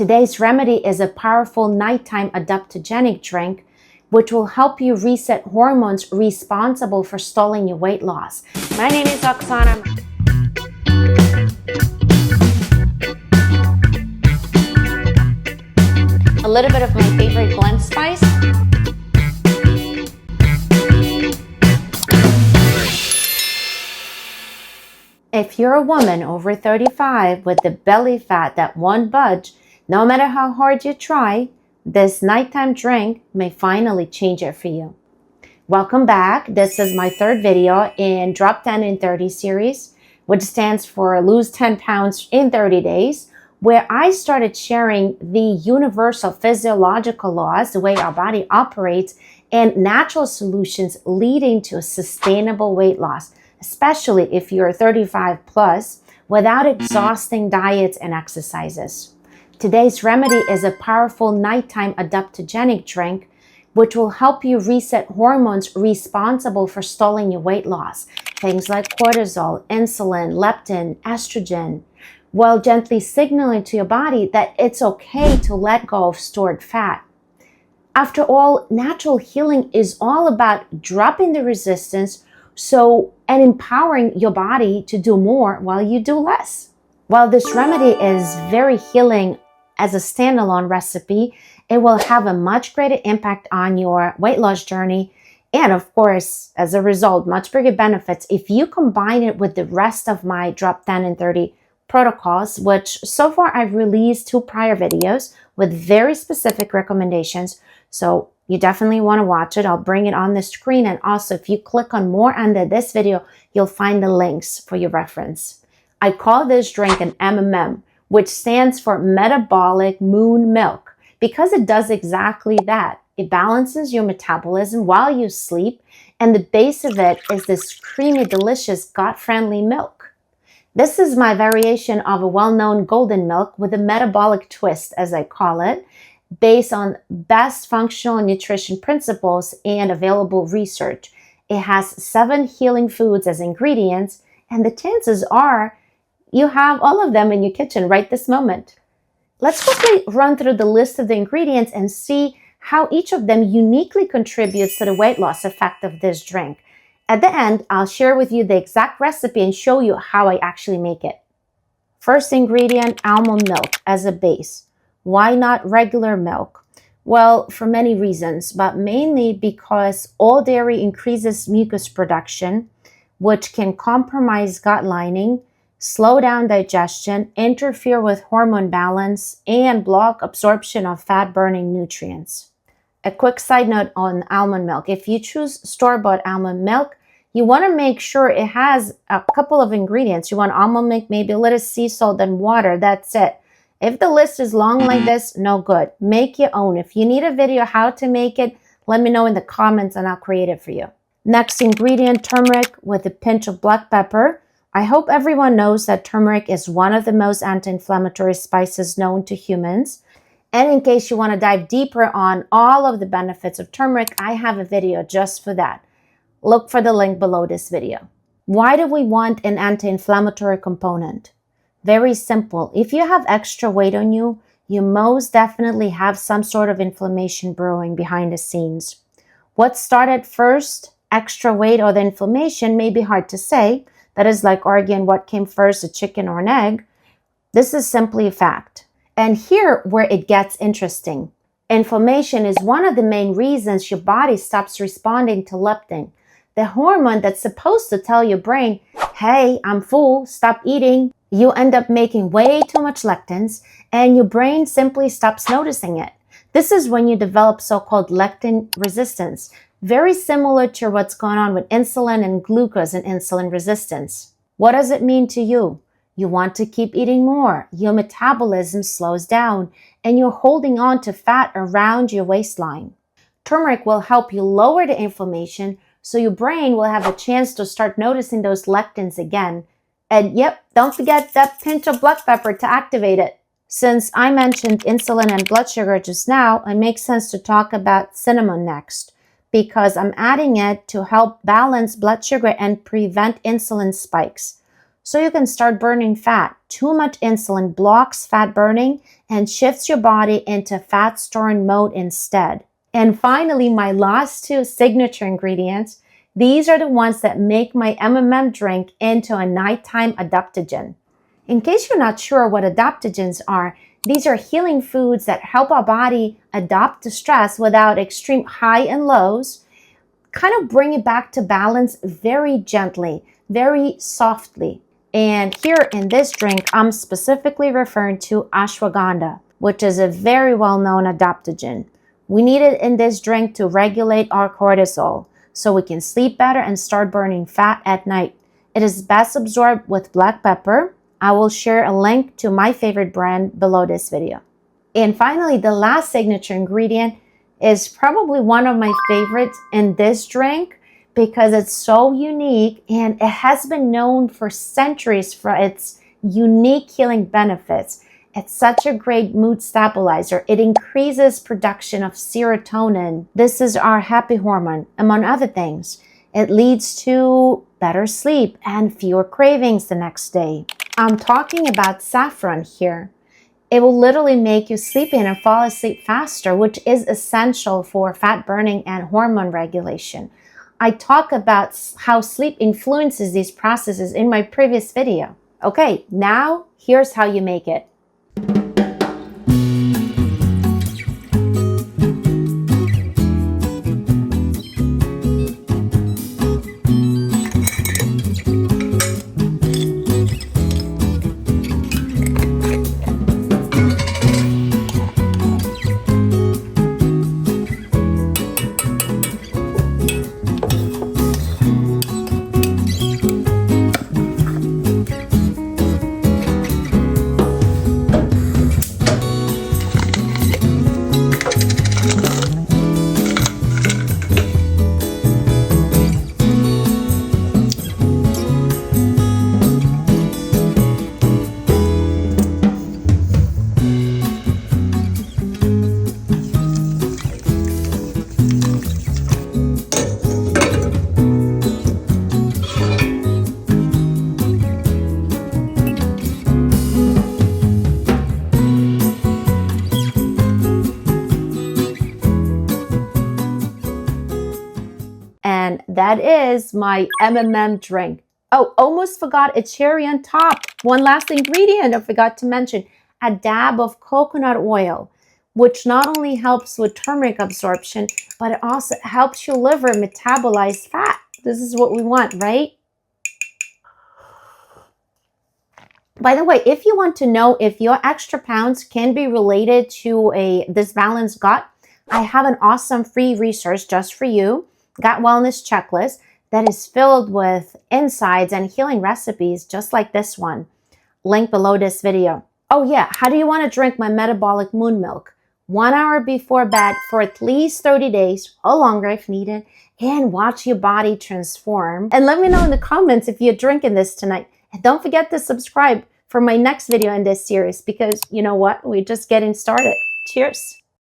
Today's remedy is a powerful nighttime adaptogenic drink, which will help you reset hormones responsible for stalling your weight loss. My name is Oksana. A little bit of my favorite blend spice. If you're a woman over 35 with the belly fat that won't budge, no matter how hard you try, this nighttime drink may finally change it for you. Welcome back. This is my third video in Drop 10 in 30 series, which stands for Lose 10 Pounds in 30 Days, where I started sharing the universal physiological laws, the way our body operates, and natural solutions leading to a sustainable weight loss, especially if you're 35 plus, without exhausting diets and exercises. Today's remedy is a powerful nighttime adaptogenic drink, which will help you reset hormones responsible for stalling your weight loss. Things like cortisol, insulin, leptin, estrogen, while gently signaling to your body that it's okay to let go of stored fat. After all, natural healing is all about dropping the resistance and empowering your body to do more while you do less. While this remedy is very healing as a standalone recipe, it will have a much greater impact on your weight loss journey. And of course, as a result, much bigger benefits if you combine it with the rest of my Drop 10 in 30 protocols, which so far I've released 2 prior videos with very specific recommendations. So you definitely want to watch it. I'll bring it on the screen. And also, if you click on more under this video, you'll find the links for your reference. I call this drink an MMM, which stands for Metabolic Moon Milk, because it does exactly that. It balances your metabolism while you sleep, and the base of it is this creamy, delicious, gut-friendly milk. This is my variation of a well-known golden milk with a metabolic twist, as I call it, based on best functional nutrition principles and available research. It has 7 healing foods as ingredients, and the chances are you have all of them in your kitchen right this moment. Let's quickly run through the list of the ingredients and see how each of them uniquely contributes to the weight loss effect of this drink. At the end, I'll share with you the exact recipe and show you how I actually make it. First ingredient, almond milk as a base. Why not regular milk? Well, for many reasons, but mainly because all dairy increases mucus production, which can compromise gut lining, slow down digestion, interfere with hormone balance, and block absorption of fat-burning nutrients. A quick side note on almond milk. If you choose store-bought almond milk, you want to make sure it has a couple of ingredients. You want almond milk, maybe a little sea salt and water. That's it. If the list is long like this, no good. Make your own. If you need a video how to make it, let me know in the comments and I'll create it for you. Next ingredient, turmeric with a pinch of black pepper. I hope everyone knows that turmeric is one of the most anti-inflammatory spices known to humans. And in case you want to dive deeper on all of the benefits of turmeric, I have a video just for that. Look for the link below this video. Why do we want an anti-inflammatory component? Very simple. If you have extra weight on you, you most definitely have some sort of inflammation brewing behind the scenes. What started first, extra weight or the inflammation, may be hard to say. That is like arguing what came first, a chicken or an egg. This is simply a fact. And here where it gets interesting. Inflammation is one of the main reasons your body stops responding to leptin, the hormone that's supposed to tell your brain, hey, I'm full, stop eating. You end up making way too much lectins and your brain simply stops noticing it. This is when you develop so-called lectin resistance, very similar to what's going on with insulin and glucose and insulin resistance. What does it mean to you? You want to keep eating more, your metabolism slows down, and you're holding on to fat around your waistline. Turmeric will help you lower the inflammation so your brain will have a chance to start noticing those lectins again. And yep, don't forget that pinch of black pepper to activate it. Since I mentioned insulin and blood sugar just now, it makes sense to talk about cinnamon next, because I'm adding it to help balance blood sugar and prevent insulin spikes. so you can start burning fat. Too much insulin blocks fat burning and shifts your body into fat storing mode instead. And finally, my last two signature ingredients. These are the ones that make my drink into a nighttime adaptogen. In case you're not sure what adaptogens are, these are healing foods that help our body adapt to stress without extreme high and lows, kind of bring it back to balance very gently, very softly. And here in this drink, I'm specifically referring to ashwagandha, which is a very well-known adaptogen. We need it in this drink to regulate our cortisol, so we can sleep better and start burning fat at night. It is best absorbed with black pepper. I will share a link to my favorite brand below this video. And finally, the last signature ingredient is probably one of my favorites in this drink because it's so unique and it has been known for centuries for its unique healing benefits. It's such a great mood stabilizer. It increases production of serotonin. This is our happy hormone, among other things. It leads to better sleep and fewer cravings the next day. I'm talking about saffron here. It will literally make you sleepy and fall asleep faster, which is essential for fat burning and hormone regulation. I talk about how sleep influences these processes in my previous video. Okay, now here's how you make it. And that is my drink. Oh, almost forgot a cherry on top. One last ingredient I forgot to mention, a dab of coconut oil, which not only helps with turmeric absorption, but it also helps your liver metabolize fat. This is what we want, right? By the way, if you want to know if your extra pounds can be related to a disbalanced gut, I have an awesome free resource just for you, Gut Wellness Checklist, that is filled with insights and healing recipes just like this one. Link below this video. Oh yeah, how do you want to drink my Metabolic Moon Milk? 1 hour before bed for at least 30 days or longer if needed, and watch your body transform. And let me know in the comments if you're drinking this tonight. And don't forget to subscribe for my next video in this series because you know what? We're just getting started. Cheers.